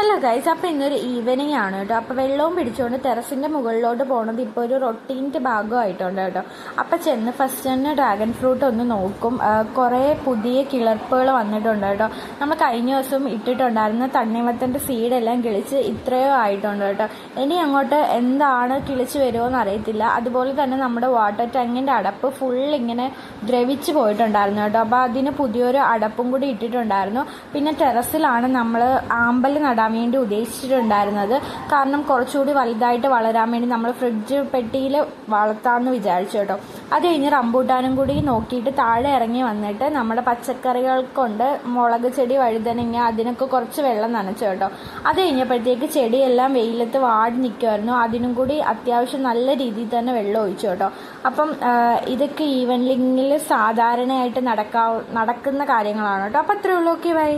Hello guys, അപ്പോൾ ഇന്നൊരു evening ആണ് കേട്ടോ. അപ്പോൾ വെള്ളവും പിടിച്ചുകൊണ്ട് ടെറസിൻ്റെ മുകളിലോട്ട് പോകുന്നത് ഇപ്പോൾ ഒരു റൊട്ടീൻ്റെ ഭാഗമായിട്ടുണ്ട് കേട്ടോ. അപ്പോൾ ചെന്ന് ഫസ്റ്റ് തന്നെ ഡ്രാഗൺ ഫ്രൂട്ട് ഒന്ന് നോക്കും. കുറേ പുതിയ കിളിർപ്പുകൾ വന്നിട്ടുണ്ട് കേട്ടോ. നമ്മൾ കഴിഞ്ഞ ദിവസം ഇട്ടിട്ടുണ്ടായിരുന്ന തണ്ണിമത്തൻ്റെ സീഡെല്ലാം കിളിച്ച് ഇത്രയോ ആയിട്ടുണ്ട് കേട്ടോ. ഇനി അങ്ങോട്ട് എന്താണ് കിളിച്ച് വരുമോ എന്നറിയത്തില്ല. അതുപോലെ തന്നെ നമ്മുടെ വാട്ടർ ടാങ്കിൻ്റെ അടപ്പ് ഫുൾ ഇങ്ങനെ ദ്രവിച്ച് പോയിട്ടുണ്ടായിരുന്നു കേട്ടോ. അപ്പോൾ അതിന് പുതിയൊരു അടപ്പും കൂടി ഇട്ടിട്ടുണ്ടായിരുന്നു. പിന്നെ ടെറസിലാണ് നമ്മൾ ആമ്പൽ നടാൻ വേണ്ടി ഉദ്ദേശിച്ചിട്ടുണ്ടായിരുന്നത്. കാരണം കുറച്ചുകൂടി വലുതായിട്ട് വളരാൻ വേണ്ടി നമ്മൾ ഫ്രിഡ്ജ് പെട്ടിയിൽ വളർത്താമെന്ന് വിചാരിച്ചു കേട്ടോ. അത് കഴിഞ്ഞ് റംബൂട്ടാനും കൂടി നോക്കിയിട്ട് താഴെ ഇറങ്ങി വന്നിട്ട് നമ്മുടെ പച്ചക്കറികൾ കൊണ്ട് മുളക് ചെടി, വഴുതനങ്ങ അതിനൊക്കെ കുറച്ച് വെള്ളം നനച്ചു കേട്ടോ. അത് കഴിഞ്ഞപ്പോഴത്തേക്ക് ചെടിയെല്ലാം വെയിലത്ത് വാടി നിൽക്കുമായിരുന്നു. അതിനും കൂടി അത്യാവശ്യം നല്ല രീതിയിൽ തന്നെ വെള്ളം ഒഴിച്ചു കേട്ടോ. അപ്പം ഇതൊക്കെ ഈവനിങ്ങിൽ സാധാരണയായിട്ട് നടക്കുന്ന കാര്യങ്ങളാണ് കേട്ടോ. അപ്പം അത്രേ ഉള്ളൂ. Okay, by.